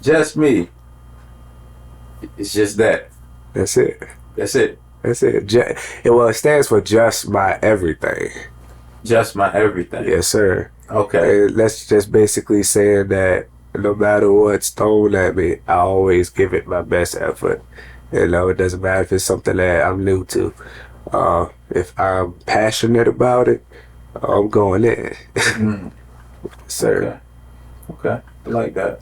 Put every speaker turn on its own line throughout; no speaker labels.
Just me. It's just that.
That's it.
That's it.
That's it. Well, it stands for just my everything.
Just my everything.
Yes, sir.
Okay.
And that's just basically saying that no matter what's thrown at me, I always give it my best effort. It doesn't matter if it's something that I'm new to. If I'm passionate about it, I'm going in.
Mm.
Sir.
Okay. Okay. I like that.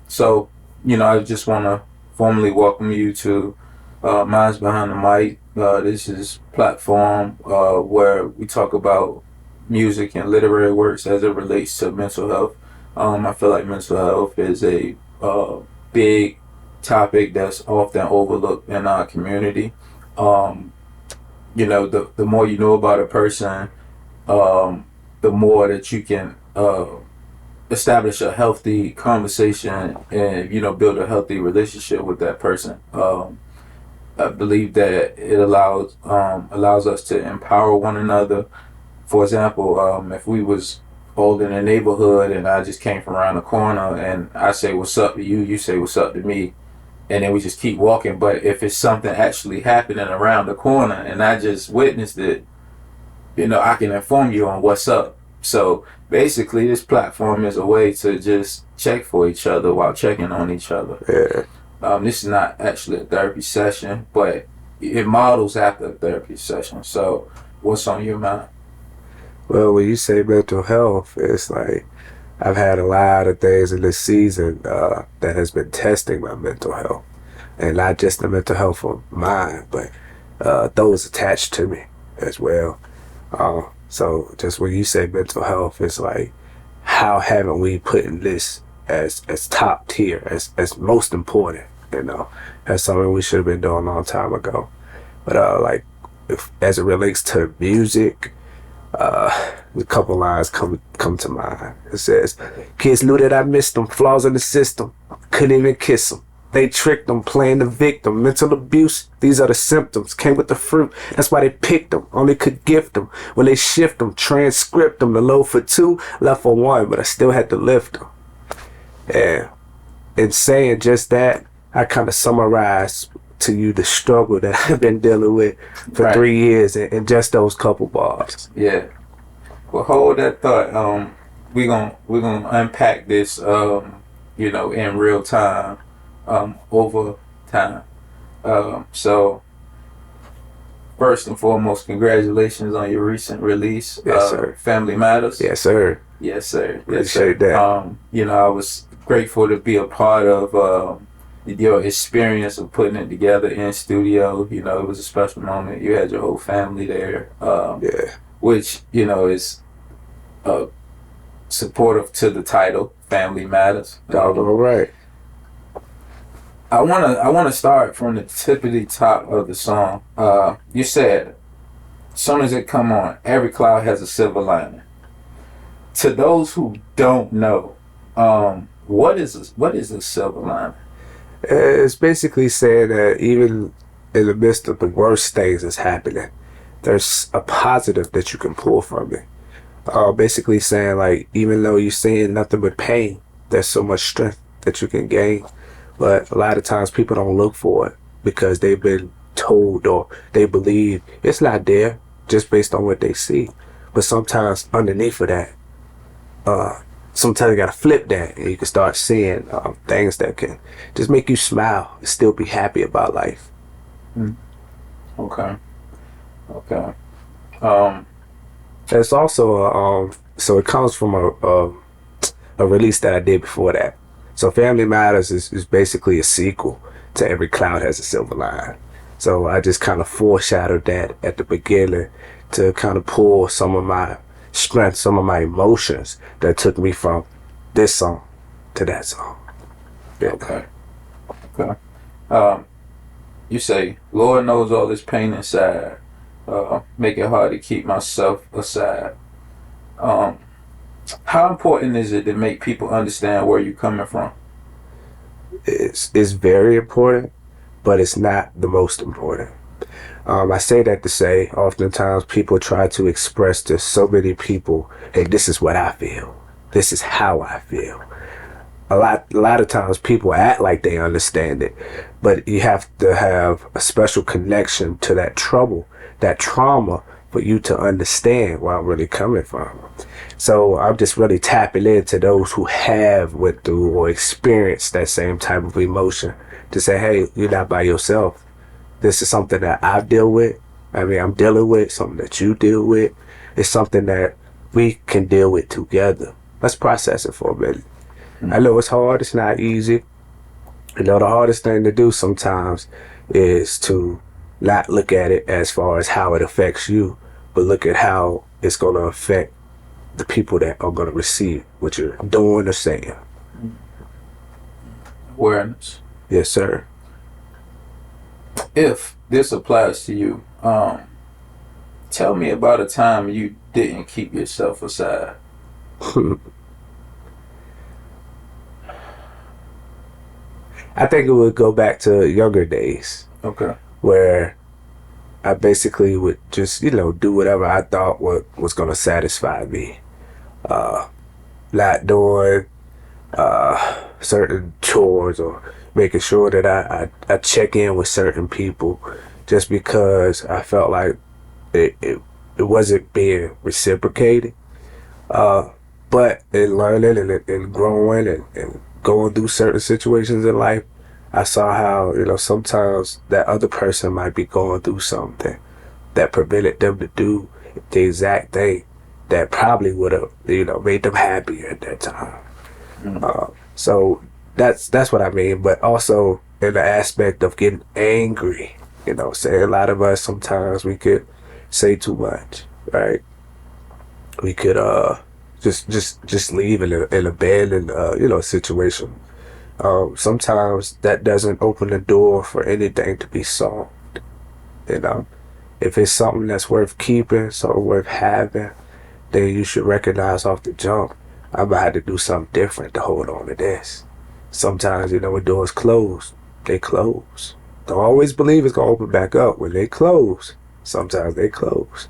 So, I just want to formally welcome you to Minds Behind the Mic. This is platform where we talk about music and literary works as it relates to mental health. I feel like mental health is a big topic that's often overlooked in our community. Um, the more you know about a person, the more that you can establish a healthy conversation and build a healthy relationship with that person. I believe that it allows us to empower one another. For example, if we was all in a neighborhood and I just came from around the corner and I say what's up to you, you say what's up to me, and then we just keep walking. But if it's something actually happening around the corner and I just witnessed it, I can inform you on what's up. So basically, this platform is a way to just check for each other while checking on each other.
Yeah.
This is not actually a therapy session, but it models after a therapy session. So what's on your mind?
Well, when you say mental health, it's like I've had a lot of things in this season that has been testing my mental health. And not just the mental health of mine, but those attached to me as well. So just when you say mental health, it's like, how haven't we put in this as top tier, as most important? That's something we should have been doing a long time ago. But like, as it relates to music, a couple lines come to mind. It says, "Kids knew that I missed them, flaws in the system, couldn't even kiss them. They tricked them, playing the victim. Mental abuse, these are the symptoms. Came with the fruit, that's why they picked them. Only could gift them. When they shift them, transcript them. The load for two, left for one, but I still had to lift them." And in saying just that, I kind of summarize to you the struggle that I've been dealing with for
Right.
3 years in just those couple bars.
Yeah. Well, hold that thought. We're gonna unpack this. In real time. Over time. So first and foremost, congratulations on your recent release.
Yes, sir.
Family Matters.
Yes, sir.
Yes, sir.
Appreciate that.
I was grateful to be a part of your experience of putting it together in studio. It was a special moment. You had your whole family there.
Yeah.
Which, is supportive to the title, Family Matters.
All right.
I wanna start from the tippity top of the song. You said, as soon as it come on, every cloud has a silver lining. To those who don't know, what is a silver lining?
It's basically saying that even in the midst of the worst things that's happening, there's a positive that you can pull from it. Basically saying, like, even though you're seeing nothing but pain, there's so much strength that you can gain. But a lot of times people don't look for it because they've been told or they believe it's not there just based on what they see. But sometimes underneath of that, sometimes you gotta flip that and you can start seeing things that can just make you smile and still be happy about life.
Okay.
It's also so it comes from a release that I did before that. So Family Matters is basically a sequel to Every Cloud Has a Silver Line. So I just kind of foreshadowed that at the beginning to kind of pull some of my strength, some of my emotions that took me from this song to that song. Yeah.
Okay. You say, Lord knows all this pain inside. Make it hard to keep myself aside. How important is it to make people understand where you're coming from?
It's very important, but it's not the most important. I say that to say, oftentimes people try to express to so many people, hey, this is what I feel. This is how I feel. a lot of times people act like they understand it, but you have to have a special connection to that trouble, that trauma, for you to understand where I'm really coming from. So I'm just really tapping into those who have went through or experienced that same type of emotion to say, hey, you're not by yourself. This is something that I deal with. I mean, I'm dealing with something that you deal with. It's something that we can deal with together. Let's process it for a minute. I know it's hard. It's not easy. You know, the hardest thing to do sometimes is to not look at it as far as how it affects you, but look at how it's going to affect the people that are going to receive what you're doing or saying.
Awareness.
Yes, sir.
If this applies to you, tell me about a time you didn't keep yourself aside.
I think it would go back to younger days.
Okay.
Where I basically would just, do whatever I thought was going to satisfy me. Not doing certain chores or making sure that I check in with certain people just because I felt like it wasn't being reciprocated. But in learning and growing and going through certain situations in life, I saw how, sometimes that other person might be going through something that prevented them to do the exact thing that probably would have, made them happy at that time. So that's what I mean. But also in the aspect of getting angry, say a lot of us sometimes we could say too much, right? We could just leave and abandon a situation. Sometimes that doesn't open the door for anything to be solved. If it's something that's worth keeping, something worth having, then you should recognize off the jump, I'm about to have to do something different to hold on to this. Sometimes, when doors close, they close. Don't always believe it's gonna open back up. When they close, sometimes they close.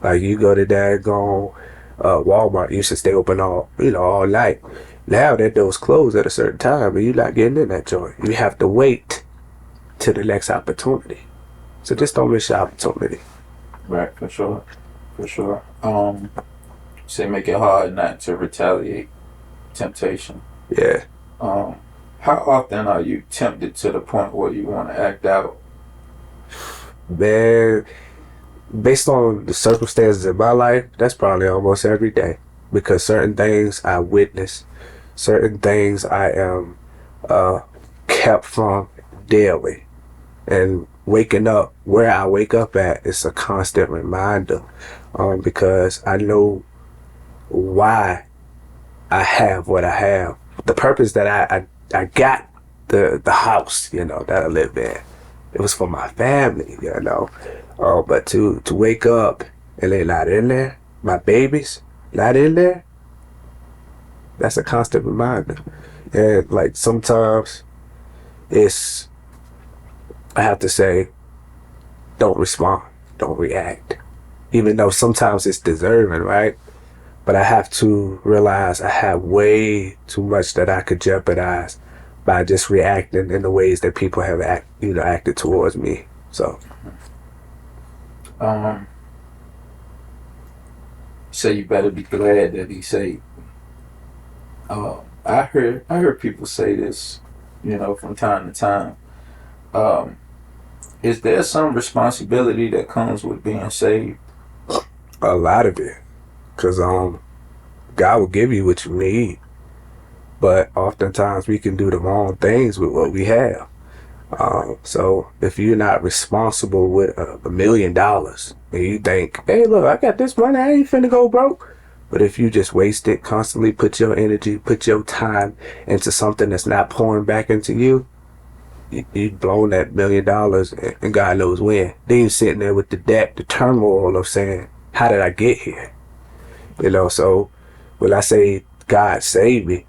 Like you go to daggone Walmart, you should stay open all night. Now that door's closed at a certain time and you're not getting in that joint. You have to wait till the next opportunity. So just don't miss your opportunity.
Right, for sure. For sure. Say make it hard not to retaliate. Temptation.
Yeah.
How often are you tempted to the point where you want to act out?
Man, based on the circumstances in my life, that's probably almost every day. Because certain things I witness, certain things I am kept from daily. And waking up, where I wake up at, is a constant reminder. Because I know why I have what I have. The purpose that I got the house, that I live in. It was for my family, but to wake up and they're not in there, my babies not in there, that's a constant reminder. And like sometimes I have to say, don't respond, don't react. Even though sometimes it's deserving, right? But I have to realize I have way too much that I could jeopardize by just reacting in the ways that people have acted towards me. So,
say you better be glad that he saved. I heard people say this, from time to time. Is there some responsibility that comes with being saved?
A lot of it, because God will give you what you need, but oftentimes we can do the wrong things with what we have. So if you're not responsible with $1 million and you think, hey, look, I got this money, I ain't finna go broke. But if you just waste it, constantly put your energy, put your time into something that's not pouring back into you, you've blown that $1 million and God knows when. Then you're sitting there with the debt, the turmoil of saying, how did I get here? So when I say God saved me,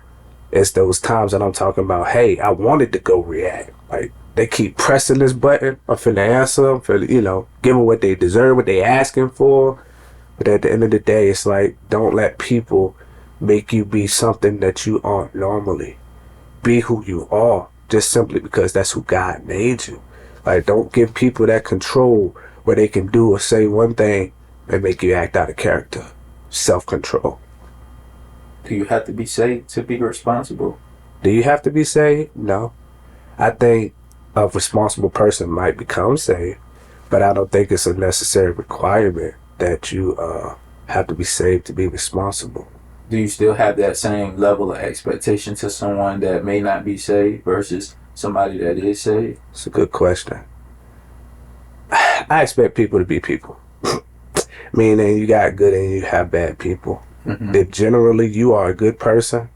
it's those times that I'm talking about, hey, I wanted to go react. Like, they keep pressing this button. I'm finna answer them, give them what they deserve, what they asking for. But at the end of the day, it's like, don't let people make you be something that you aren't normally. be who you are just simply because that's who God made you. Like, don't give people that control where they can do or say one thing and make you act out of character. Self-control.
Do you have to be saved to be responsible?
Do you have to be saved? No. I think a responsible person might become saved, but I don't think it's a necessary requirement that you have to be saved to be responsible.
Do you still have that same level of expectation to someone that may not be saved versus somebody that is saved?
It's a good question. I expect people to be people. Meaning you got good and you have bad people.
Mm-hmm.
If generally you are a good person,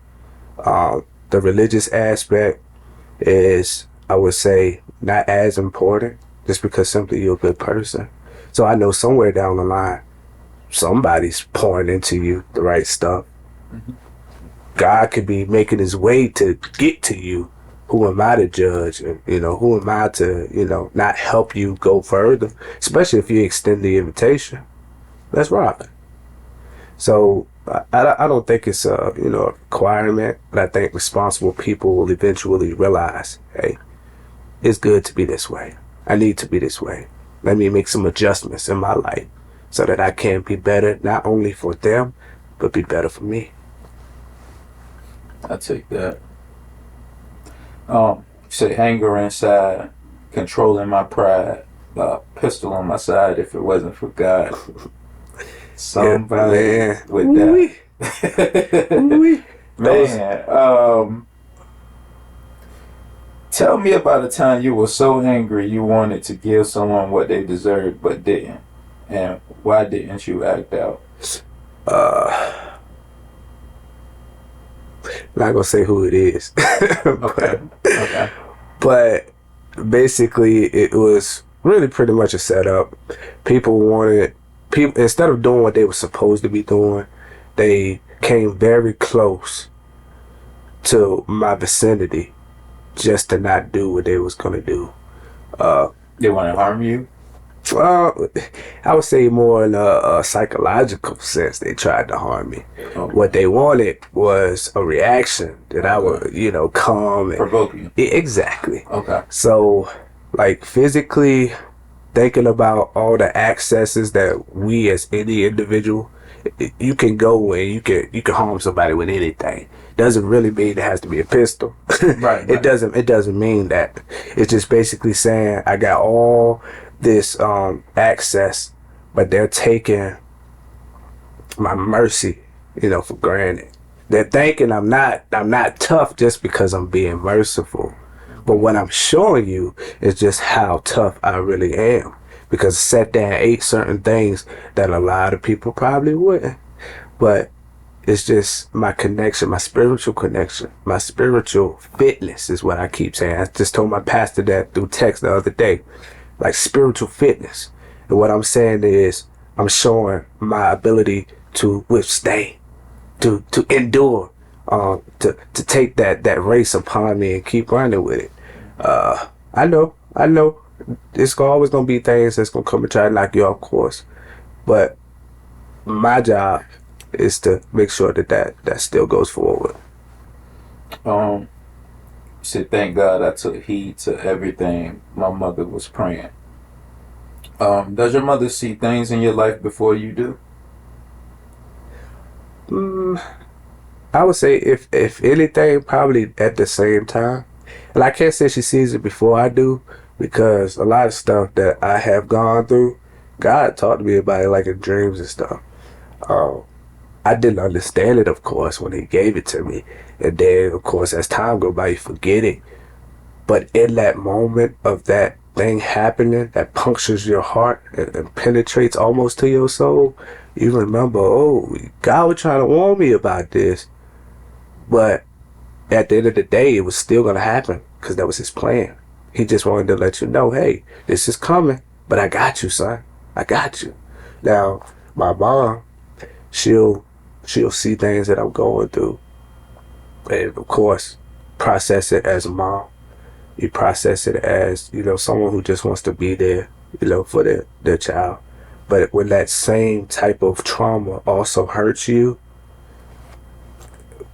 the religious aspect is, I would say, not as important just because simply you're a good person. So I know somewhere down the line, somebody's pouring into you the right stuff.
Mm-hmm.
God could be making his way to get to you. Who am I to judge? And, who am I to, not help you go further? Especially if you extend the invitation. Let's rock. So I don't think it's a requirement, but I think responsible people will eventually realize, hey, it's good to be this way. I need to be this way. Let me make some adjustments in my life so that I can be better, not only for them, but be better for me.
I take that. Say anger inside, controlling my pride, pistol on my side if it wasn't for God. Somebody with
Ooh-wee.
that.
Ooh-wee.
Man, tell me about a time you were so angry you wanted to give someone what they deserved but didn't. And why didn't you act out?
Not gonna say who it is.
Okay. Okay.
But basically it was really pretty much a setup. People instead of doing what they were supposed to be doing, they came very close to my vicinity just to not do what they was gonna do.
They want to harm you?
Well, I would say more in a psychological sense. They tried to harm me.
Okay.
What they wanted was a reaction that I would, come and
provoke you.
Exactly.
Okay.
So, like, physically thinking about all the accesses that we as any individual, you can go and you can harm somebody with anything. Doesn't really mean it has to be a pistol.
Right.
It doesn't mean that. It's just basically saying I got all this access, but they're taking my mercy, for granted. They're thinking I'm not tough just because I'm being merciful. But what I'm showing you is just how tough I really am. Because I sat there and ate certain things that a lot of people probably wouldn't. But it's just my connection, my spiritual connection, my spiritual fitness is what I keep saying. I just told my pastor that through text the other day. Like spiritual fitness. And what I'm saying is I'm showing my ability to withstand, to endure, to take that race upon me and keep running with it. I know it's always gonna be things that's gonna come and try to knock you off course. But my job is to make sure that still goes forward.
You said, thank God I took heed to everything my mother was praying. Does your mother see things in your life before you do?
I would say if anything, probably at the same time. And I can't say she sees it before I do, because a lot of stuff that I have gone through, God talked to me about it like in dreams and stuff. I didn't understand it, of course, when he gave it to me. And then, of course, as time goes by, you forget it. But in that moment of that thing happening that punctures your heart and penetrates almost to your soul, you remember, oh, God was trying to warn me about this. But at the end of the day, it was still going to happen because that was his plan. He just wanted to let you know, hey, this is coming, but I got you, son. I got you. Now, my mom, she'll see things that I'm going through. And of course, process it as a mom. You process it as, someone who just wants to be there, for their child. But when that same type of trauma also hurts you,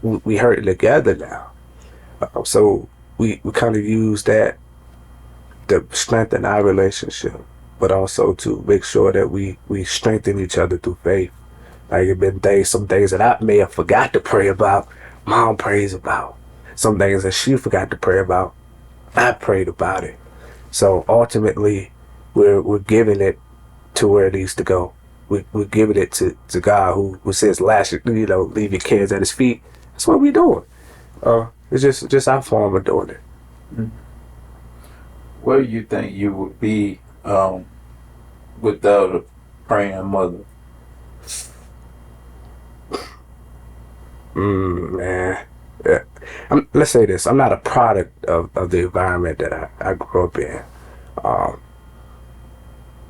we hurt together now. So we kind of use that to strengthen our relationship, but also to make sure that we strengthen each other through faith. Like it been some days that I may have forgot to pray about, mom prays about. Some things that she forgot to pray about, I prayed about it. So ultimately, we're giving it to where it needs to go. We're giving it to God who says, leave your kids at his feet. That's what we're doing. It's just our form of doing it.
Where do you think you would be without a praying mother?
Man. Yeah. Let's say this. I'm not a product of the environment that I grew up in.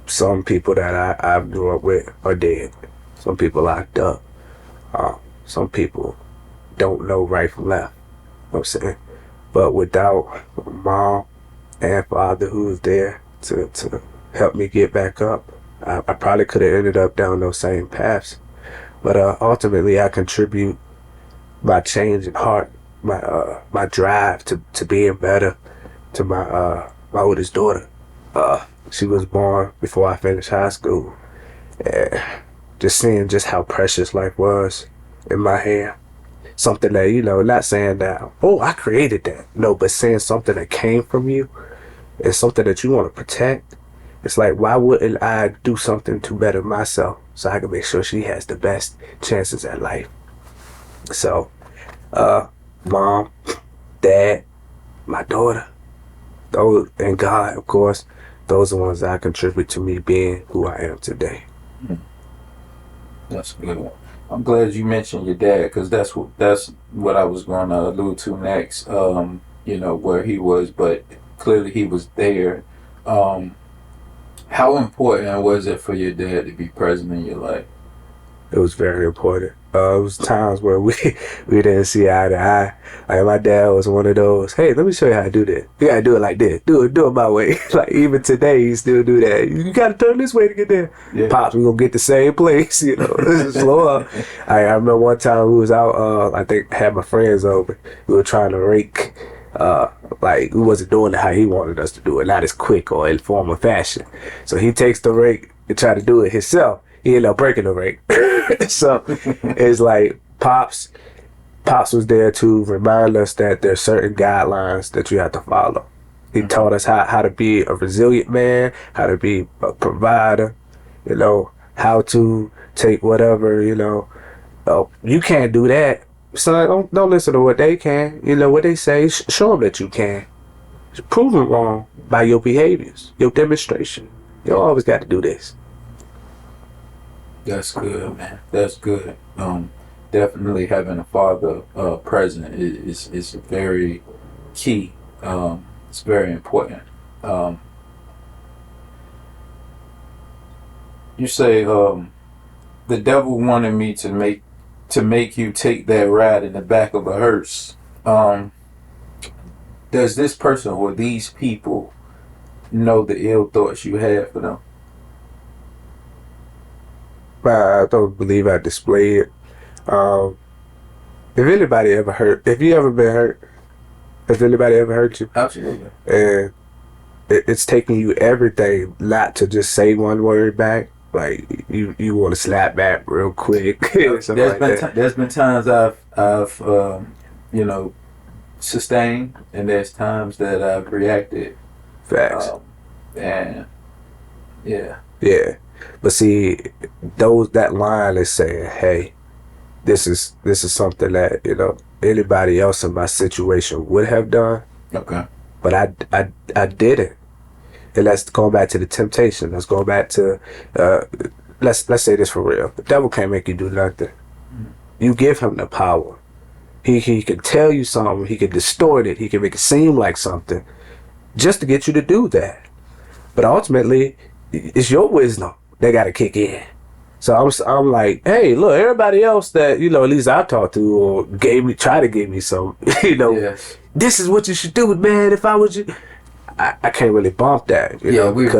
Some people that I grew up with are dead. Some people locked up. Some people don't know right from left. You know what I'm saying? But without mom and father who was there to help me get back up, I probably could have ended up down those same paths. But ultimately, I contribute my change in heart, my drive to being better to my oldest daughter. She was born before I finished high school. And just seeing just how precious life was in my hand. Something that, not saying that, oh, I created that. No, but saying something that came from you is something that you want to protect. It's like, why wouldn't I do something to better myself so I can make sure she has the best chances at life? So, mom, dad, my daughter, those, and God, of course, those are the ones that I contribute to me being who I am today.
That's good. I'm glad you mentioned your dad, because that's what I was going to allude to next. Where he was, but clearly he was there. How important was it for your dad to be present in your life?
It was very important. It was times where we didn't see eye to eye. Like my dad was one of those, hey, let me show you how to do this. You gotta do it like this. Do it my way. Like even today, he still do that. You gotta turn this way to get there. Yeah. Pops, we gonna get the same place. Slow up. I remember one time we was out. I think had my friends over. We were trying to rake. Like we wasn't doing it how he wanted us to do it, not as quick or in formal fashion. So he takes the rake and try to do it himself. He ended up breaking the rake. So it's like Pops was there to remind us that there's certain guidelines that you have to follow. He taught us how to be a resilient man, how to be a provider, how to take whatever, you can't do that. Son, don't listen to what they can. What they say, show them that you can. Prove them wrong by your behaviors, your demonstration. You always got to do this.
That's good, man. That's good. Definitely having a father present is very key. It's very important. You say the devil wanted me to make you take that ride in the back of a hearse. Does this person or these people know the ill thoughts you have for them?
I don't believe I displayed it. If anybody ever hurt, if you ever been hurt, has anybody ever hurt you?
Absolutely.
And it's taking you everything not to just say one word back. Like you want to slap back real quick. There's
been times I've sustained, and there's times that I've reacted.
Facts.
And yeah.
Yeah. But see, that line is saying, hey, this is something that, anybody else in my situation would have done.
Okay.
But I didn't. And let's go back to the temptation. Let's go back to let's say this for real. The devil can't make you do nothing. You give him the power. He can tell you something, he can distort it, he can make it seem like something just to get you to do that. But ultimately, it's your wisdom that got to kick in. So I'm like, hey, look, everybody else that, at least I talked to or try to give me some,
Yes.
This is what you should do, man. If I was you, I can't really bump that, you know.
We've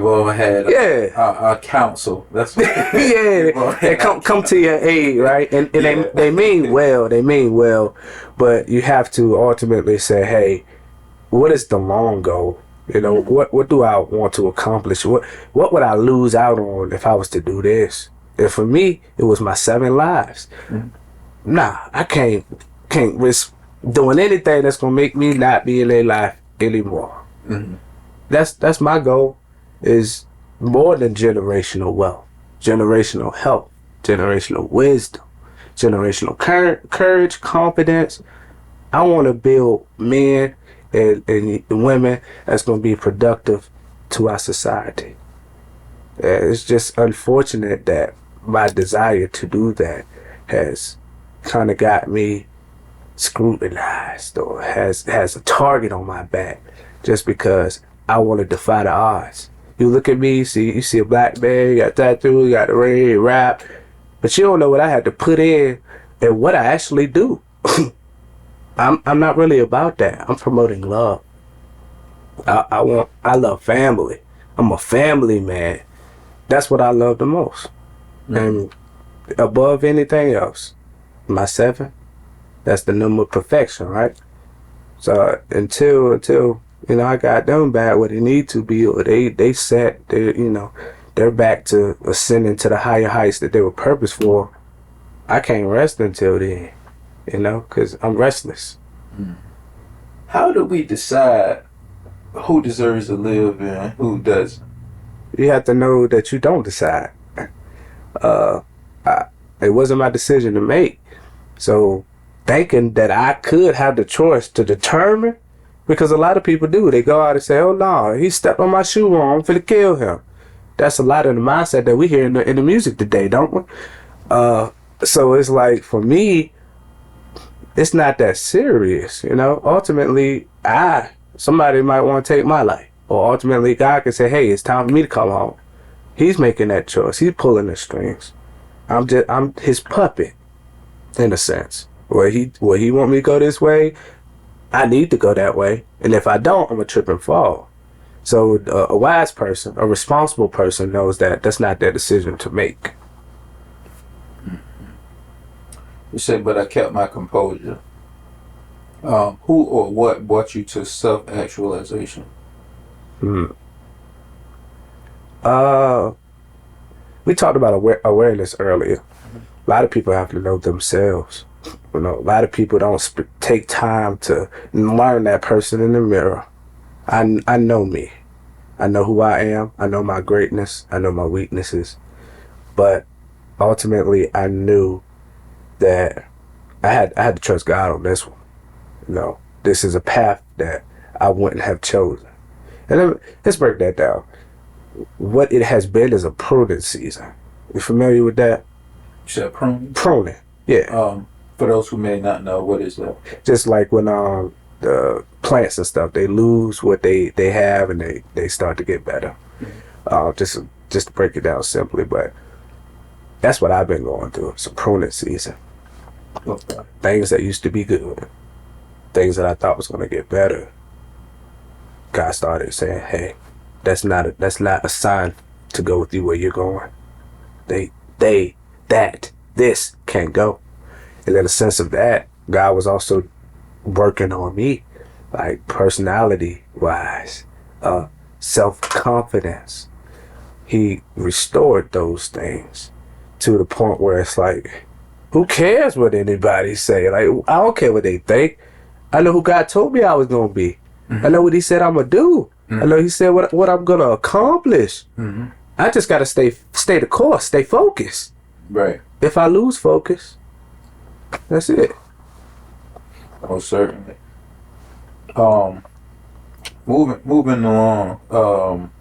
all had our counsel. That's what
they come to your aid, right? And they mean well, but you have to ultimately say, hey, what is the long goal? You know, what do I want to accomplish? What would I lose out on if I was to do this? And for me, it was my 7 lives. Nah, I can't risk doing anything that's gonna make me not be in their life anymore. That's my goal. Is more than generational wealth, generational health, generational wisdom, generational courage, confidence. I want to build men and women that's going to be productive to our society. It's just unfortunate that my desire to do that has kind of got me scrutinized or has a target on my back just because I want to defy the odds. You look at me, you see a black man, you got tattoo, you got the red rap, but you don't know what I had to put in and what I actually do. I'm not really about that. I'm promoting love. I love family. I'm a family man. That's what I love the most. And above anything else, my 7, that's the number of perfection, right? So until you know, I got them back where they need to be, or they set, they're back to ascending to the higher heights that they were purposed for. I can't rest until then, you know, because I'm restless.
How do we decide who deserves to live and who doesn't?
You have to know that you don't decide. It wasn't my decision to make. So thinking that I could have the choice to determine, because a lot of people do. They go out and say, oh no, he stepped on my shoe wrong, I'm finna kill him. That's a lot of the mindset that we hear in the music today, don't we? So it's like, for me, it's not that serious, you know? Ultimately, somebody might want to take my life. Or ultimately, God can say, hey, it's time for me to come home. He's making that choice. He's pulling the strings. I'm his puppet, in a sense. Where he want me to go this way, I need to go that way. And if I don't, I'm going to trip and fall. So a wise person, a responsible person knows that that's not their decision to make.
You say, but I kept my composure. Who or what brought you to self-actualization?
We talked about awareness earlier. A lot of people have to know themselves. You know, a lot of people don't take time to learn that person in the mirror. I know me. I know who I am. I know my greatness. I know my weaknesses. But ultimately, I knew that I had to trust God on this one. You know, this is a path that I wouldn't have chosen. And let's break that down. What it has been is a pruning season. You familiar with that?
You said pruning?
Pruning, yeah.
For those who may not know, what is that?
Just like when the plants and stuff, they lose what they have and they start to get better. Just to break it down simply, but that's what I've been going through. It's a pruning season.
Okay.
Things that used to be good, things that I thought was going to get better, God started saying, hey, that's not a sign to go with you where you're going. This can't go. And in a sense of that, God was also working on me, like personality wise, self-confidence. He restored those things to the point where it's like, who cares what anybody say? Like, I don't care what they think. I know who God told me I was going to be. I know what he said I'm going to do. I know he said what I'm going to accomplish. I just got to stay the course, stay focused.
Right.
If I lose focus, that's it.
Oh, certainly. Moving along.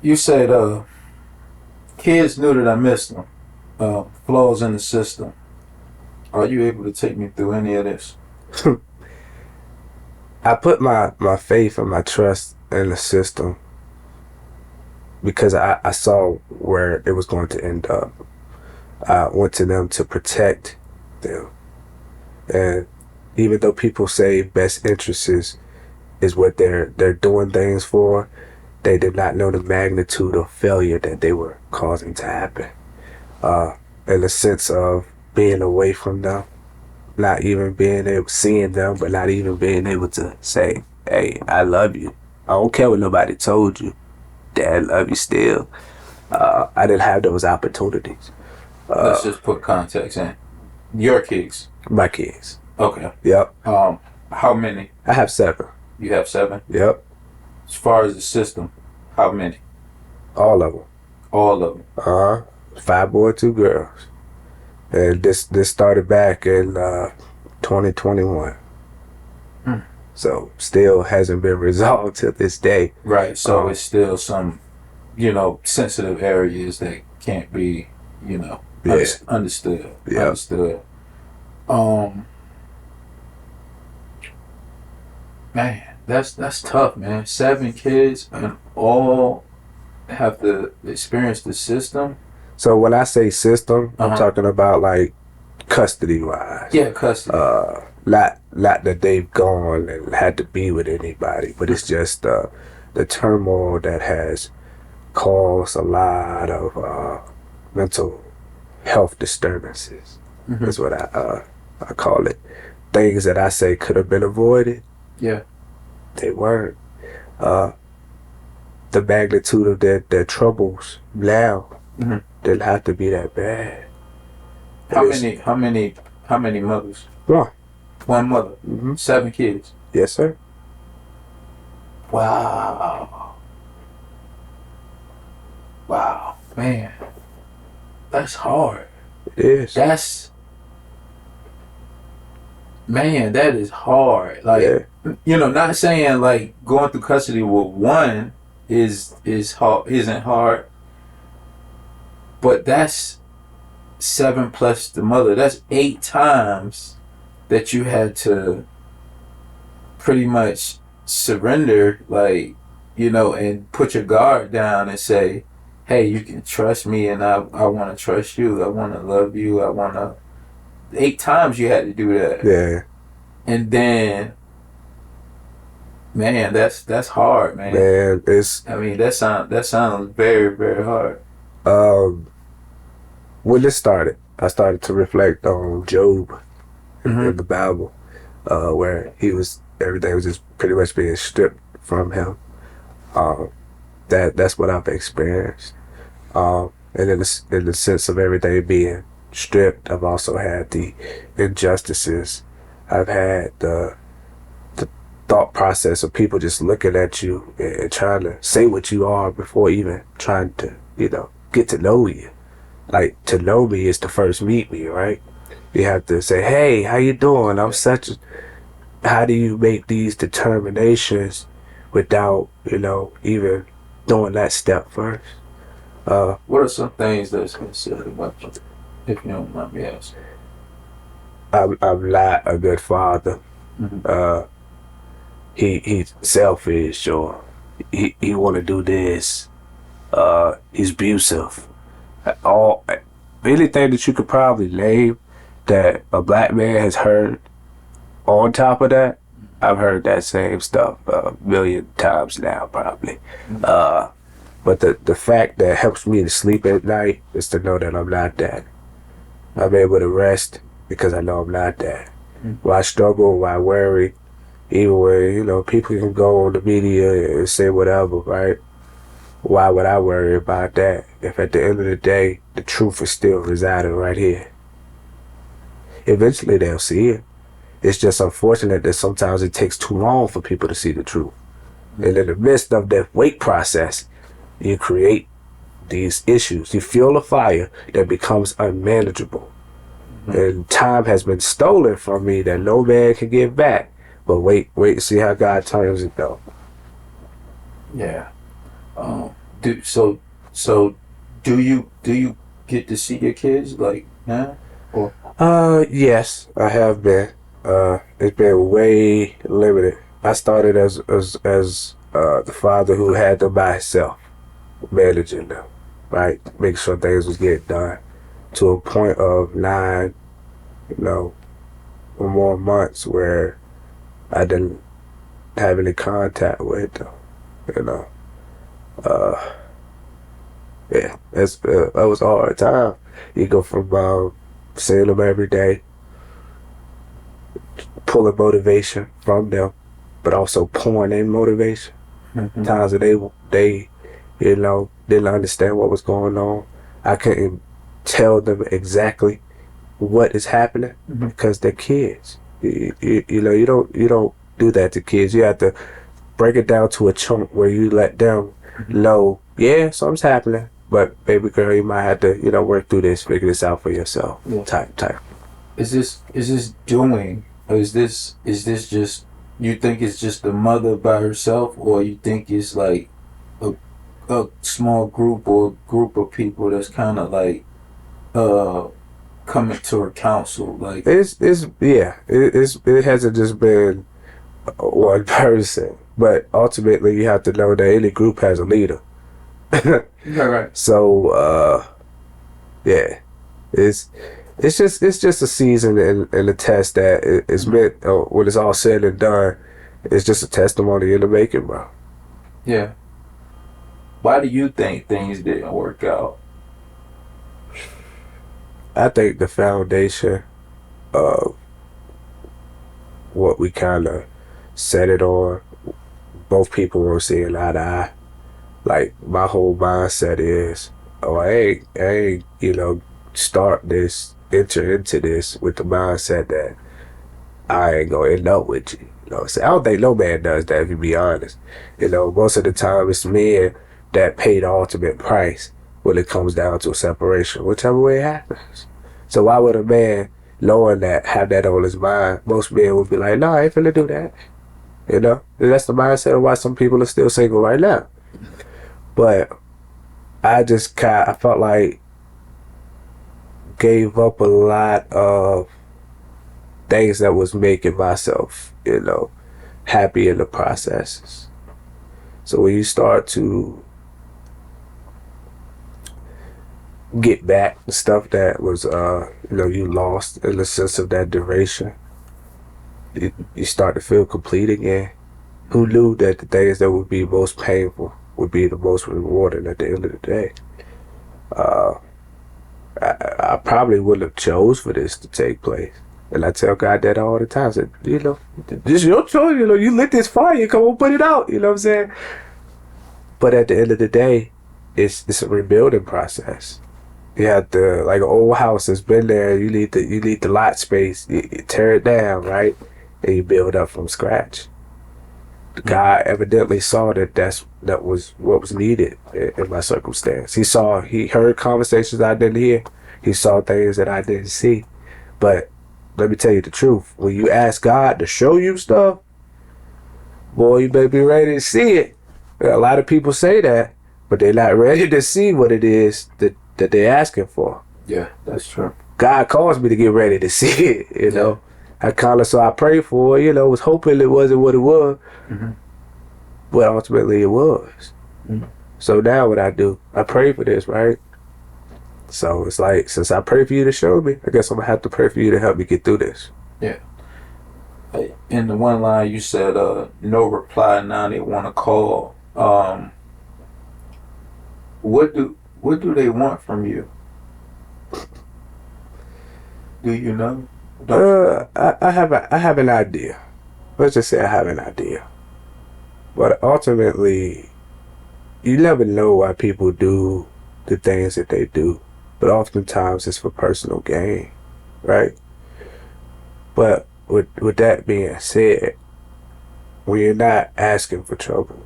You said kids knew that I missed them. Flaws in the system. Are you able to take me through any of this?
I put my faith and my trust in the system because I saw where it was going to end up. I went to them to protect them. And even though people say best interests is what they're doing things for. They did not know the magnitude of failure that they were causing to happen. In the sense of being away from them, not even being able seeing them, but not even being able to say, "Hey, I love you. I don't care what nobody told you. Dad, love you still." I didn't have those opportunities.
Let's just put context in. Your kids.
My kids.
Okay.
Yep.
How many?
I have 7.
You have 7?
Yep.
As far as the system, how many?
All of them.
All of them.
5 boys, 2 girls. And this started back in 2021. So still hasn't been resolved to this day.
Right. So it's still some, sensitive areas that can't be, understood.
Yeah.
Understood. Man, that's tough, man. 7 kids and all have to experience the system.
So when I say system, I'm talking about like custody wise.
Yeah, custody.
Not that they've gone and had to be with anybody, but it's just the turmoil that has caused a lot of mental health disturbances. That's what I call it. Things that I say could have been avoided.
Yeah.
They weren't. The magnitude of their troubles now didn't have to be that bad.
How many mothers?
1.
1 mother. 7 kids.
Yes, sir.
Wow. Wow, man. That's hard.
It is.
That is hard. Like, not saying like going through custody with 1 is hard, isn't hard, but that's 7 plus the mother. That's 8 times that you had to pretty much surrender, like, and put your guard down and say, hey, you can trust me and I want to trust you. I want to love you. 8 times you had to do that.
Yeah.
And then, man, that's hard, man.
Man,
that sounds very, very hard.
When this started, I started to reflect on Job in the Bible, where everything was just pretty much being stripped from him. That's what I've experienced. And in the sense of everything being stripped, I've also had the injustices. I've had the thought process of people just looking at you and trying to say what you are before even trying to, get to know you. Like, to know me is to first meet me, right? You have to say, hey, how you doing? How do you make these determinations without, even doing that step first?
What are some things that's considered about you, if you don't mind me asking?
I'm not a good father. He's selfish, or he want to do this. He's abusive. Anything that you could probably name that a black man has heard. On top of that, I've heard that same stuff a million times now, probably. But the fact that helps me to sleep at night is to know that I'm not that. I'm able to rest because I know I'm not that. Why struggle, why worry, even when, people can go on the media and say whatever, right? Why would I worry about that if at the end of the day, the truth is still residing right here? Eventually they'll see it. It's just unfortunate that sometimes it takes too long for people to see the truth. And in the midst of that wait process, you create these issues. You fuel a fire that becomes unmanageable. And time has been stolen from me that no man can get back. But wait and see how God turns it though.
Yeah. Do you get to see your kids like now? Or
yes, I have been. It's been way limited. I started as the father who had them by himself, managing them, right? Make sure things was getting done to a point of 9, or more months where I didn't have any contact with them. You know, uh, yeah, that was a hard time. You go from seeing them every day, pulling motivation from them, but also pouring in motivation.
Mm-hmm.
Times that they didn't understand what was going on. I couldn't tell them exactly what is happening because they're kids. You don't do that to kids. You have to break it down to a chunk where you let them know, yeah, something's happening, but baby girl, you might have to, work through this, figure this out for yourself.
Yeah.
Type.
Is this doing, or is this just, you think it's just the mother by herself, or you think it's like a small group or group of people that's kind of like coming to her counsel? Like
it hasn't just been one person, but ultimately you have to know that any group has a leader.
right.
So yeah, it's just a season and a test that is meant, when it's all said and done, it's just a testimony in the making, bro.
Yeah. Why do you think things didn't work out?
I think the foundation of what we kind of set it on, both people were seeing eye to eye. Like, my whole mindset is, I ain't, enter into this with the mindset that I ain't gonna end up with you. So I don't think no man does that, if you be honest. Most of the time it's men that pay the ultimate price when it comes down to a separation, whichever way it happens. So why would a man, knowing that, have that on his mind? Most men would be like, no, I ain't finna do that. And that's the mindset of why some people are still single right now. But I felt like gave up a lot of things that was making myself, happy in the processes. So when you start to get back the stuff that was, you lost in the sense of that duration, you start to feel complete again. Who knew that the things that would be most painful would be the most rewarding at the end of the day? I probably wouldn't have chose for this to take place. And I tell God that all the time. I said, this is your choice. You lit this fire. Come on, put it out. You know what I'm saying? But at the end of the day, it's a rebuilding process. You have to, like an old house that's been there, you need the lot space. You tear it down, right? And you build up from scratch. God evidently saw that was what was needed in my circumstance. He heard conversations I didn't hear. He saw things that I didn't see. But let me tell you the truth. When you ask God to show you stuff, boy, you better be ready to see it. A lot of people say that, but they're not ready to see what it is that they're asking for.
Yeah, that's true.
God caused me to get ready to see it, know. So I prayed for it, was hoping it wasn't what it was. Mm-hmm. But ultimately it was. Mm-hmm. So now what I do, I pray for this, right? So it's like, since I pray for you to show me, I guess I'm gonna have to pray for you to help me get through this.
Yeah. In the one line you said, no reply, now they want to call. What do they want from you? Do you know?
I have an idea. Let's just say I have an idea. But ultimately, you never know why people do the things that they do. But oftentimes it's for personal gain, right? But with that being said, when you're not asking for trouble,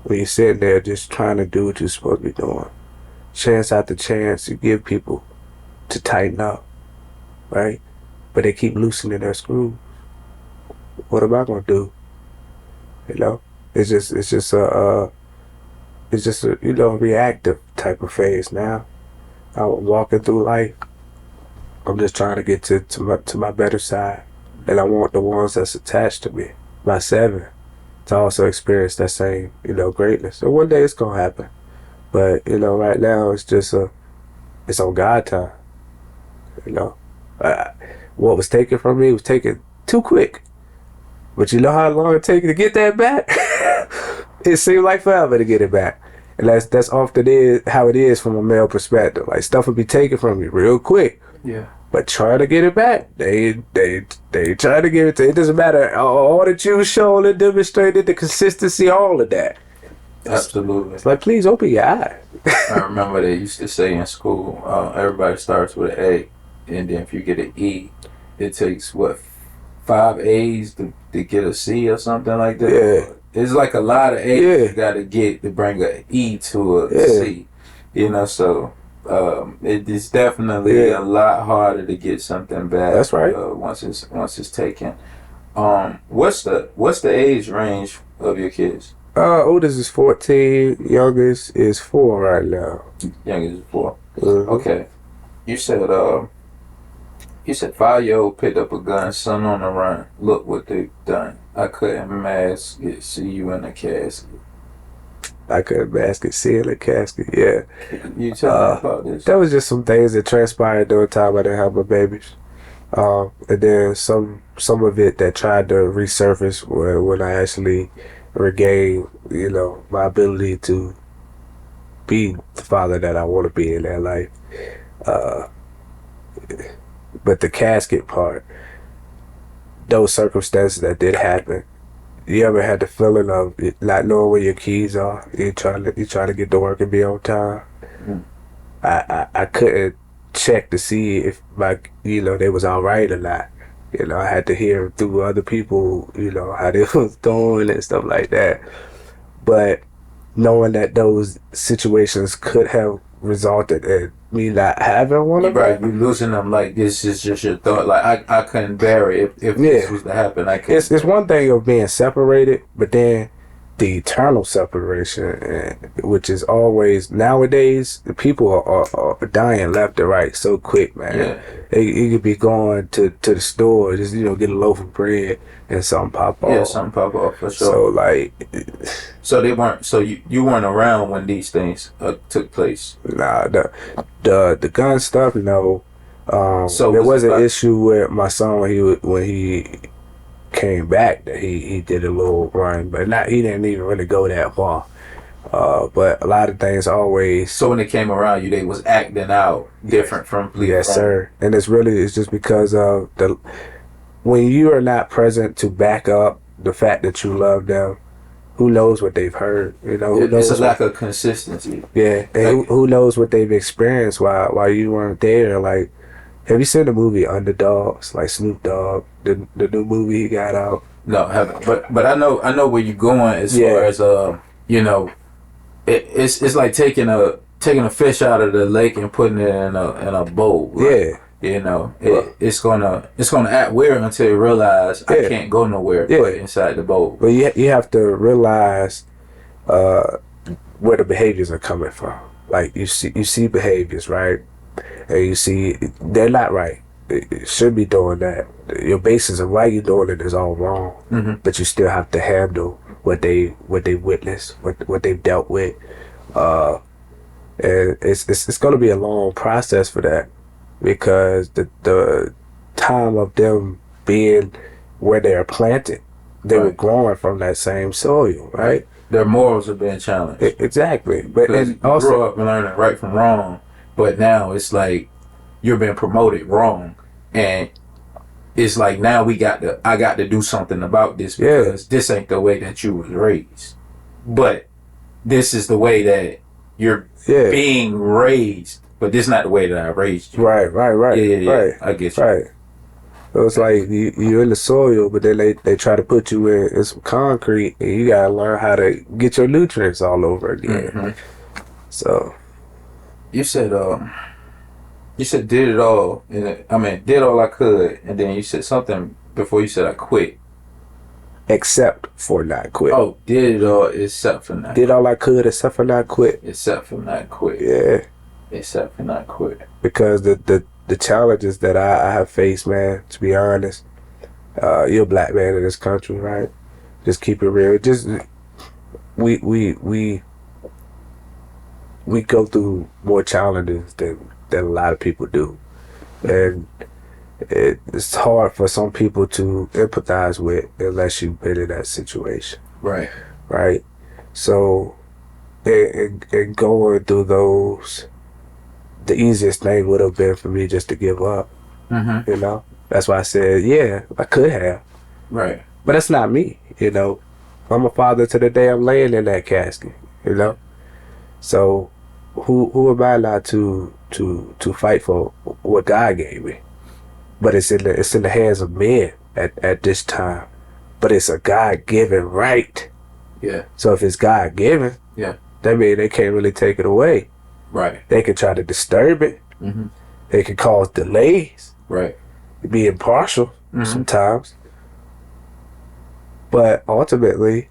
when you're sitting there just trying to do what you're supposed to be doing, chance after chance you give people to tighten up, right? But they keep loosening their screws. What am I gonna do? It's just a reactive type of phase now. I'm walking through life. I'm just trying to get to my better side, and I want the ones that's attached to me, my 7, to also experience that same greatness. So one day it's gonna happen, but right now it's just it's on God time. What was taken from me was taken too quick. But you know how long it takes to get that back? It seems like forever to get it back. And that's often how it is from a male perspective. Like stuff will be taken from you real quick.
Yeah.
But trying to get it back, they try to give it to. It doesn't matter. All that you showed and demonstrated, the consistency, all of that.
Absolutely.
It's like, please open your eyes.
I remember they used to say in school, everybody starts with an A, and then if you get an E, it takes what 5 A's to get a C or something like that.
Yeah.
It's like a lot of A's you got to get to bring an E to a C. You know, so it is definitely a lot harder to get something back.
That's right.
Once it's taken. What's the age range of your kids?
Oldest is 14, youngest is 4 right now.
Youngest is 4.
Mm-hmm.
Okay. You said 5-year-old picked up a gun, son on the run. Look what they've done. I couldn't mask it, see you in a casket.
I couldn't mask it, see in a casket, yeah.
You tell me about this.
That was just some things that transpired during the time I didn't have my babies. And then some of it that tried to resurface when I actually regained, my ability to be the father that I want to be in their life. But the casket part, those circumstances that did happen, you ever had the feeling of not knowing where your keys are? You trying to get to work and be on time. Mm. I couldn't check to see if they was all right or not. I had to hear through other people, how they was doing and stuff like that. But knowing that those situations could have resulted in me not having one of them.
Right, you losing them like this is just your thought. Like I couldn't bear it if this was to happen. I couldn't.
It's one thing of being separated, but then the eternal separation, which is always nowadays the people are dying left and right so quick, man. Yeah. You could be going to the store, just get a loaf of bread and something pop off.
Yeah, something pop off for sure.
So like,
so they weren't. So you weren't around when these things took place.
Nah, the gun stuff, no.
So
there was an issue with my son when he came back that he did a little run, but he didn't even really go that far. But a lot of things always.
So when they came around you, they was acting out different from police.
Yes, sir. And it's just because of when you are not present to back up the fact that you love them. Who knows what they've heard? Who knows
it's a lack of consistency.
Yeah, and who knows what they've experienced while you weren't there? Like, have you seen the movie Underdogs? Like Snoop Dogg, the new movie he got out.
No, I haven't. But I know where you're going as far as it's like taking a fish out of the lake and putting it in a bowl. Right? Yeah. It's gonna act weird until you realize I can't go nowhere but inside the bowl.
But you have to realize where the behaviors are coming from. Like you see behaviors, right? And you see they're not right. It should be doing that. Your basis of why you're doing it is all wrong. Mm-hmm. But you still have to handle what they witnessed, what they've dealt with. And it's going to be a long process for that, because the time of them being where they're planted, they were growing from that same soil, right?
Their morals are being challenged.
Exactly. But
you
also
grow up learning right from wrong, but now it's like you're being promoted wrong, and it's like now I got to do something about this because this ain't the way that you was raised, but this is the way that you're being raised, but this is not the way that I raised you.
Right.
Yeah.
Right.
I get you.
Right. So it's like you're in the soil, but then they try to put you in some concrete, and you gotta learn how to get your nutrients all over again. Mm-hmm. So
you said did it all, did all I could, and then you said something before you said I quit.
Except for not quit.
Oh, did it all except for not.
Did all I could except for not quit.
Except for not quit.
Yeah.
Except for not quit.
Because the challenges that I have faced, man, to be honest, you're a black man in this country, right? Just keep it real. Just we go through more challenges than a lot of people do, and it's hard for some people to empathize with unless you've been in that situation.
Right.
Right. So, and going through those, the easiest thing would have been for me just to give up.
Mm-hmm.
You know, that's why I said, yeah, I could have,
Right.
but that's not me. You know, I'm a father to the day I'm laying in that casket. You know, so who am I not to fight for what God gave me? But it's in the hands of men at this time. But it's a God given right.
Yeah.
So if it's God given,
yeah,
that means they can't really take it away.
Right.
They can try to disturb it.
Mm-hmm.
They can cause delays.
Right.
Be impartial
Mm-hmm.
sometimes. But ultimately,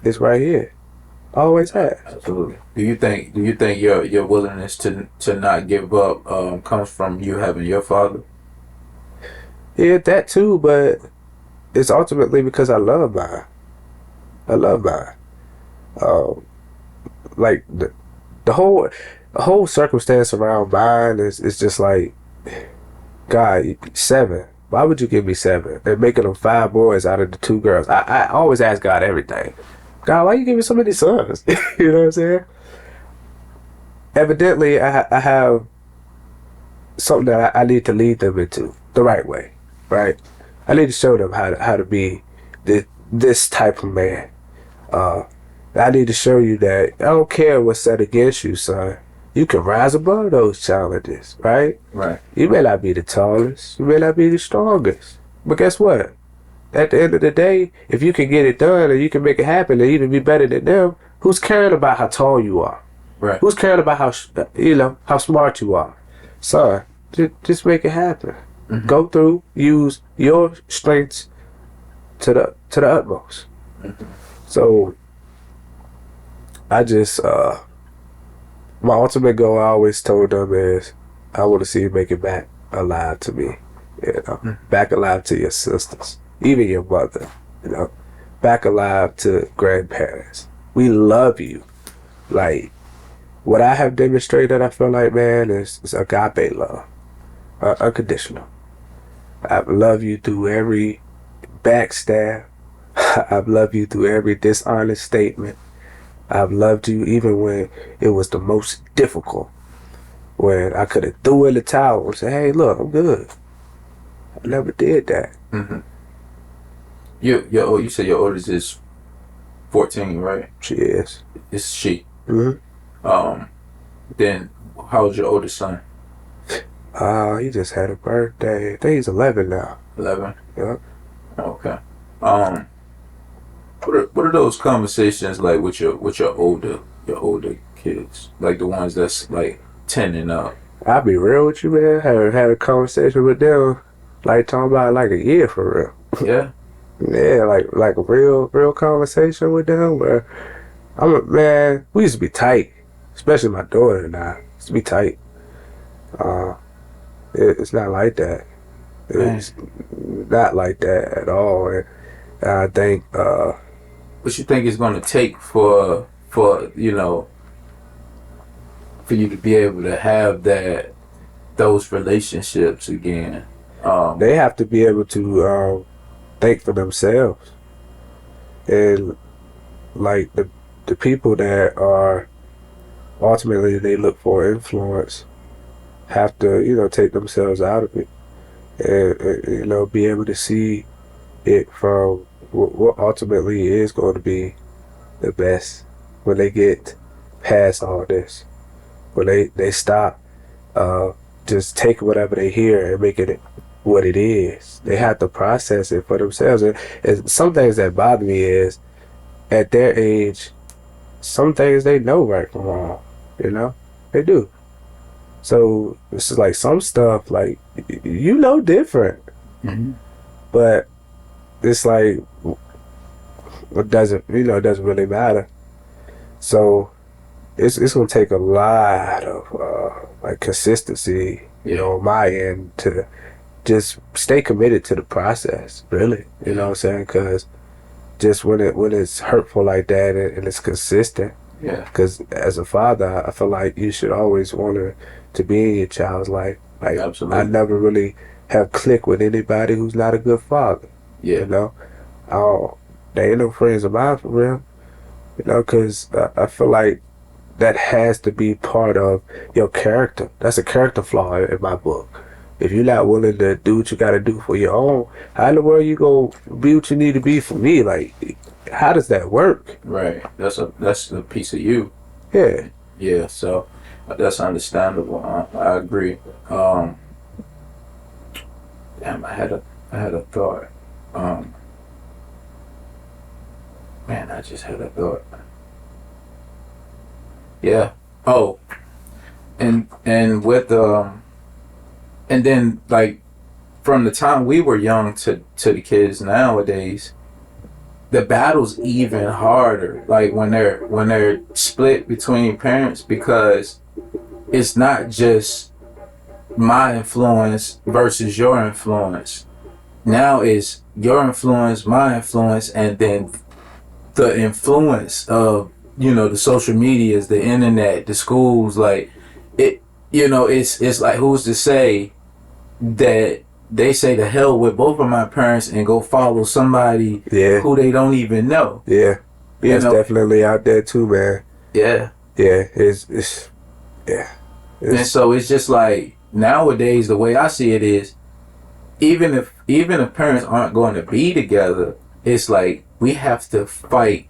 it's right here. Always has.
Absolutely. Do you think your willingness to not give up comes from you having your father?
Yeah, that too, but it's ultimately because I love mine. I love mine. Like the whole circumstance around mine is just like, God, 7. Why would you give me 7? And making them 5 boys out of the 2 girls. I always ask God everything. God, why you give me so many sons? You know what I'm saying? Evidently, I have something that I need to lead them into the right way, right? I need to show them how to be this type of man. I need to show you that I don't care what's set against you, son. You can rise above those challenges, right?
Right.
You may not be the tallest, you may not be the strongest, but guess what? At the end of the day, if you can get it done and you can make it happen and even be better than them, who's caring about how tall you are?
Right.
Who's caring about how smart you are? Son, just make it happen.
Mm-hmm.
Go through, use your strengths to the utmost.
Mm-hmm.
So I just my ultimate goal, I always told them, is I want to see you make it back alive to me. You know, back alive to your sisters, even your mother. You know, back alive to grandparents. We love you. Like, what I have demonstrated, I feel like, man, is agape love, unconditional. I love you through every backstab. I've loved you through every dishonest statement. I've loved you even when it was the most difficult. When I could have threw in the towel and said, hey, look, I'm good. I never did that.
Mm-hmm. You said your oldest is 14, right?
She is.
It's she.
Mm-hmm.
Then how's your oldest son?
He just had a birthday. I think he's 11 now.
11.
Yep.
Okay. What are those conversations like with your older kids, like the ones that's like 10 and up?
I'll be real with you, man. Had a conversation with them, like talking about like a year for real.
Yeah.
Yeah, like a real conversation with them. Where man, we used to be tight, especially my daughter and I used to be tight. It's not like that. It's not like that at all. And I think.
What you think it's going to take for you know, for you to be able to have those relationships again?
They have to be able to think for themselves, and like the people that are ultimately they look for influence have to take themselves out of it, and be able to see it from what ultimately is going to be the best when they get past all this, when they stop just take whatever they hear and make it what it is. They have to process it for themselves. And some things that bother me is at their age, some things they know right from wrong. They do. So it's just like some stuff like different,
mm-hmm.
but it's like it doesn't really matter. So it's gonna take a lot of like consistency, on my end to just stay committed to the process. Really, you know what I'm saying? Because just when it's hurtful like that and it's consistent.
Yeah.
Because as a father, I feel like you should always want to be in your child's life. Like,
absolutely.
I never really have clicked with anybody who's not a good father.
Yeah.
You know, they ain't no friends of mine for real. You know, because I feel like that has to be part of your character. That's a character flaw in my book. If you're not willing to do what you got to do for your own, how in the world you gonna be what you need to be for me? Like, how does that work?
Right. That's a piece of you.
Yeah.
Yeah. So that's understandable. I agree. Damn, I had a thought. Man, I just had a thought. Yeah. Oh, and with and then like from the time we were young to the kids nowadays, the battle's even harder. Like when they're split between parents, because it's not just my influence versus your influence. Now it's your influence, my influence, and then the influence of, the social medias, the internet, the schools. Like it, it's like, who's to say that they say to hell with both of my parents and go follow somebody who they don't even know.
Yeah. That's definitely out there too, man.
Yeah.
Yeah. It's
and so it's just like, nowadays the way I see it is, even if parents aren't going to be together, it's like we have to fight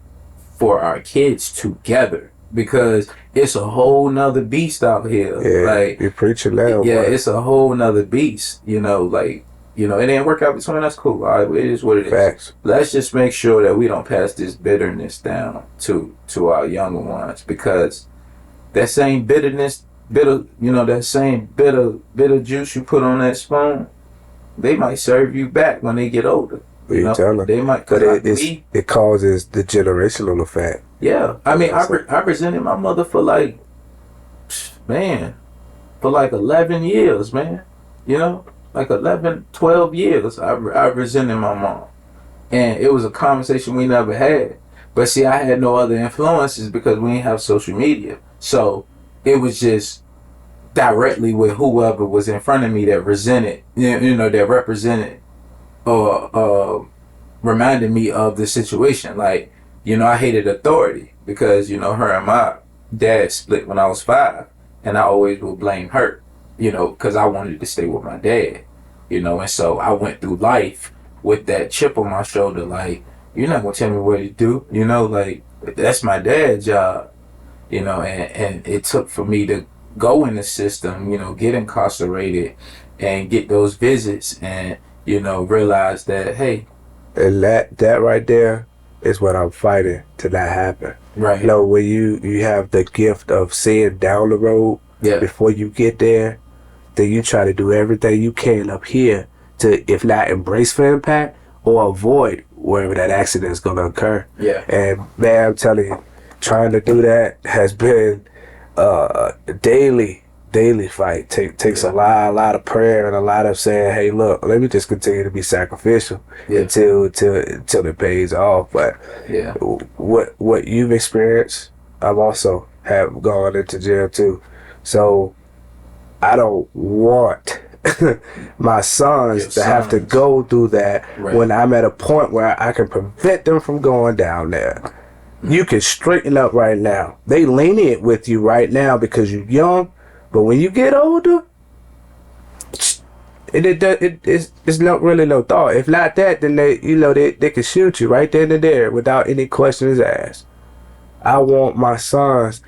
for our kids together, because it's a whole nother beast out here.
Yeah,
like
you're preaching now.
Yeah,
boy.
it's a whole nother beast. Like, it didn't work out between us. Cool. All right, it is what it is.
Facts.
Let's just make sure that we don't pass this bitterness down to our younger ones, because that same that same bitter juice you put on that spoon, they might serve you back when they get older.
You tell them.
They might.
But it causes the generational effect.
Yeah. I mean, I resented my mother for like 11 years, man. Like 11, 12 years. I resented my mom. And it was a conversation we never had. But see, I had no other influences because we didn't have social media. So it was just directly with whoever was in front of me that resented, that represented or reminded me of the situation. Like, I hated authority because, her and my dad split when I was 5, and I always would blame her, because I wanted to stay with my dad, and so I went through life with that chip on my shoulder, like, you're not gonna tell me what to do, like, that's my dad's job, and it took for me to go in the system, get incarcerated and get those visits and, realize that, hey.
And that right there is what I'm fighting to not happen.
Right.
When you have the gift of seeing down the road before you get there, then you try to do everything you can up here to, if not embrace for impact, or avoid wherever that accident is going to occur.
Yeah.
And man, I'm telling you, trying to do that has been a daily fight. Takes a lot of prayer and a lot of saying, hey, look, let me just continue to be sacrificial until it pays off. But what you've experienced, I've also have gone into jail too. So I don't want my sons to have to go through that when I'm at a point where I can prevent them from going down there. You can straighten up right now. They lenient with you right now because you're young, but when you get older, it's not really no thought. If not that, then they can shoot you right then and there without any questions asked. I want my sons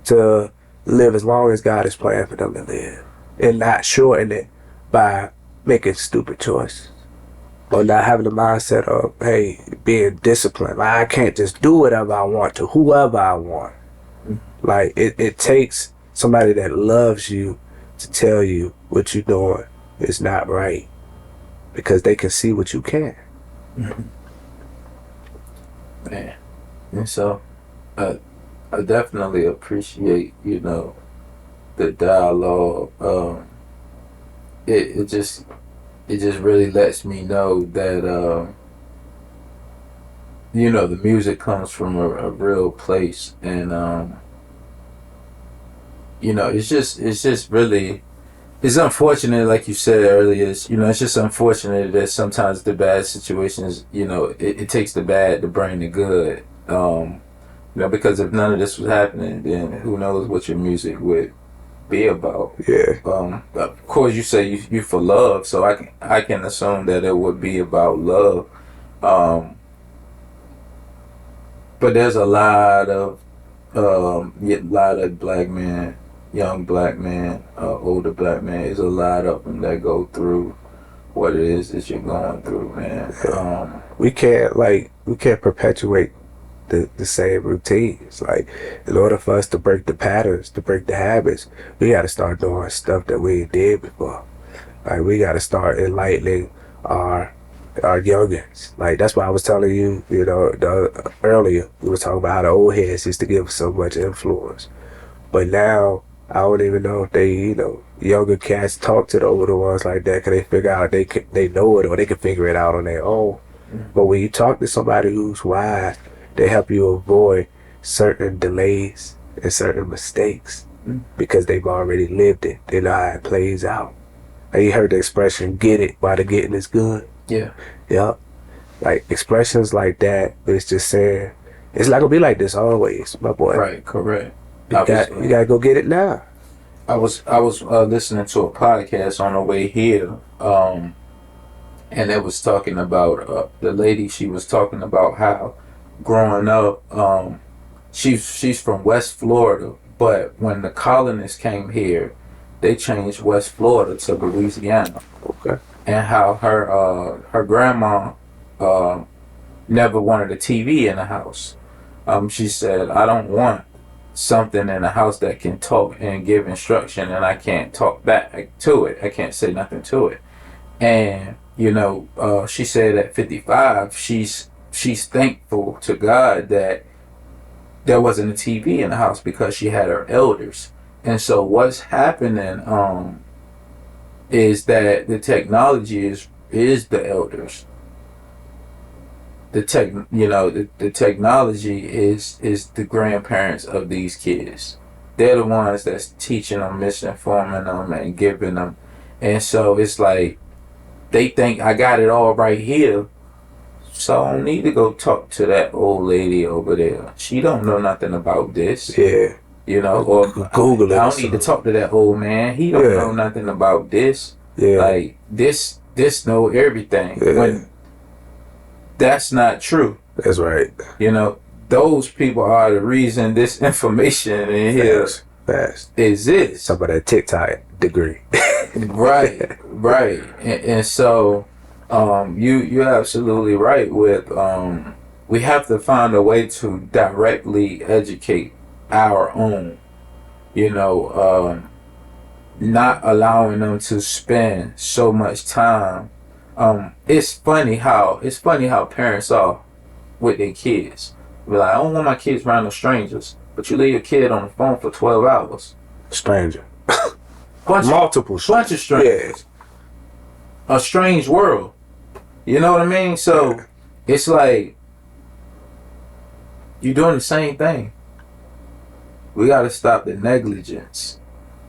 to live as long as God is planning for them to live, and not shorten it by making stupid choices. Or not having the mindset of, hey, being disciplined. Like, I can't just do whatever I want to whoever I want. Like, it takes somebody that loves you to tell you what you're doing is not right, because they can see what you can.
Man. And so, I definitely appreciate, the dialogue. It just really lets me know that the music comes from a real place, and it's just it's unfortunate, like you said earlier. It's just unfortunate that sometimes the bad situations, it takes the bad to bring the good. Because if none of this was happening, then who knows what your music would be about.
Yeah.
Of course, you say you for love, so I can assume that it would be about love. But there's a lot of black men, young black men, older black men. There's a lot of them that go through what it is that you're going through, man.
We can't perpetuate the same routines. Like, in order for us to break the patterns, to break the habits, we got to start doing stuff that we did before. Like, we got to start enlightening our youngins. Like, that's why I was telling you, earlier, we were talking about how the old heads used to give so much influence. But now, I don't even know if they, younger cats talk to the older ones like that, because they figure out they know it, or they can figure it out on their own. But when you talk to somebody who's wise, they help you avoid certain delays and certain mistakes because they've already lived it. They know how it plays out. And you heard the expression, get it while the getting is good.
Yeah.
Yep. Like, expressions like that, it's just saying, it's not going to be like this always, my boy.
Right, correct.
You got to go get it now.
I was listening to a podcast on the way here, and it was talking about the lady. She was talking about how growing up, she's from West Florida, but when the colonists came here, they changed West Florida to Louisiana.
Okay.
And how her grandma never wanted a TV in the house. She said, I don't want something in the house that can talk and give instruction, and I can't talk back to it. I can't say nothing to it. And she said at 55, she's thankful to God that there wasn't a TV in the house because she had her elders. And so what's happening is that the technology is the elders. The technology is the grandparents of these kids. They're the ones that's teaching them, misinforming them, and giving them. And so it's like they think I got it all right here, so I don't need to go talk to that old lady over there. She don't know nothing about this.
Yeah.
Or
Google it.
I don't need to talk to that old man. He don't know nothing about this.
Yeah.
Like this know everything.
Yeah.
When that's not true.
That's right.
Those people are the reason this information in here exists.
Some of that TikTok degree.
Right. And so you're absolutely right with we have to find a way to directly educate our own, not allowing them to spend so much time. It's funny how parents are with their kids. Be like, I don't want my kids around no strangers, but you leave your kid on the phone for 12 hours.
Stranger.
Multiple bunch of strangers. Yeah. A strange world. You know what I mean? So it's like you're doing the same thing. We gotta stop the negligence.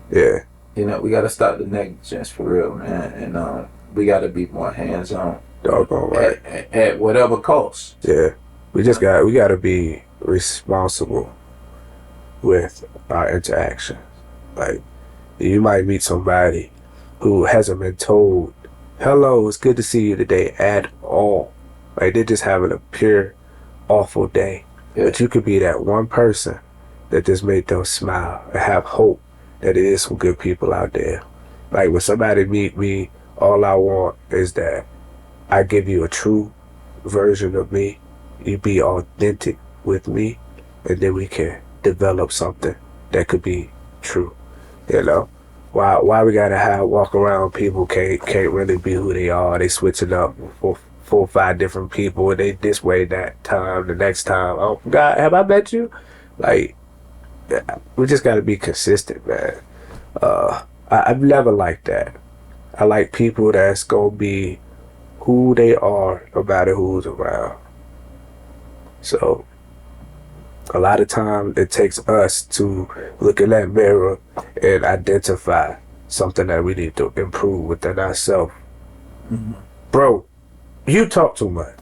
Yeah.
We gotta stop the negligence for real, man. And we gotta be more hands-on.
Doggone right.
At whatever cost.
Yeah. We gotta be responsible with our interaction. Like, you might meet somebody who hasn't been told, hello, it's good to see you today at all. Like, they're just having a pure awful day. Yeah. But you could be that one person that just made them smile and have hope that there is some good people out there. Like, when somebody meet me, all I want is that I give you a true version of me. You be authentic with me, and then we can develop something that could be true. Why we gotta walk around people can't really be who they are. They switching up for 4 or 5 different people, and they this way that time, the next time. Oh God, have I met you? Like, we just gotta be consistent, man. I've never liked that. I like people that's gonna be who they are, no matter who's around. So a lot of times it takes us to look in that mirror and identify something that we need to improve within ourselves.
Mm-hmm.
Bro, you talk too much.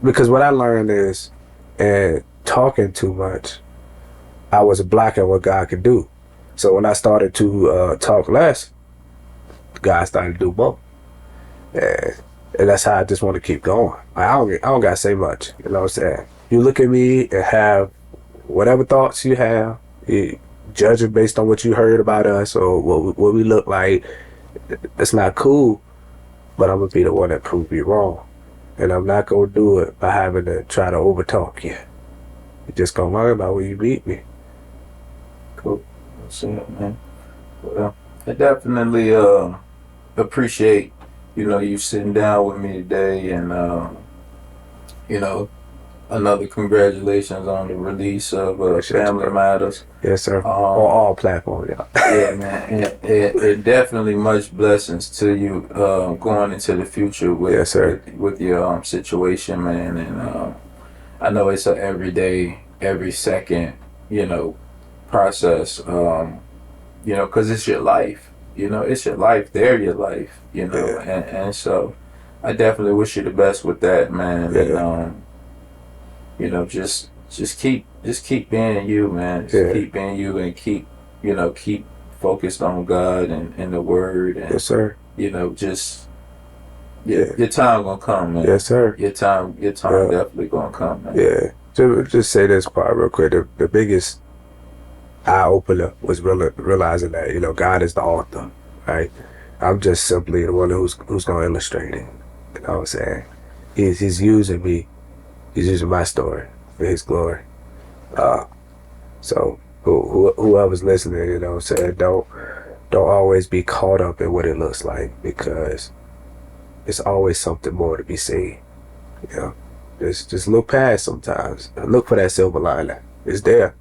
Because what I learned is, and talking too much, I was blocking what God could do. So when I started to talk less, God started to do more. And that's how I just want to keep going. I don't got to say much. You know what I'm saying? You look at me and have whatever thoughts you have, you judge it based on what you heard about us or what we look like. It's not cool, but I'm going to be the one that prove you wrong. And I'm not going to do it by having to try to overtalk you. You're just going to learn about where you meet me.
Cool. That's it, man. Well, I definitely appreciate, you sitting down with me today, and another congratulations on the release of Family Matters.
Yes, sir. On all platforms, yeah.
Yeah, man. It definitely much blessings to you going into the future with,
yes, sir.
with your situation, man. And I know it's a everyday, every second, process, because it's your life. It's your life. They're your life,
Yeah.
and so I definitely wish you the best with that, man.
Yeah.
And just keep being you, man. Just keep being you, and keep focused on God and the Word, and
yes, sir.
Your time gonna come, man.
Yes, sir.
Your time definitely gonna come, man.
Yeah. Just say this part real quick. The biggest eye opener was realizing that God is the author, right? I'm just simply the one who's gonna illustrate it. You know what I'm saying? He's using me. He's using my story for His glory. So whoever's listening, what I'm saying, don't always be caught up in what it looks like, because it's always something more to be seen. Just look past sometimes. Look for that silver lining. It's there.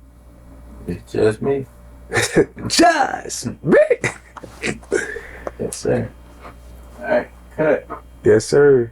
It's just me.
Just me.
Yes, sir. All right, cut.
Yes, sir.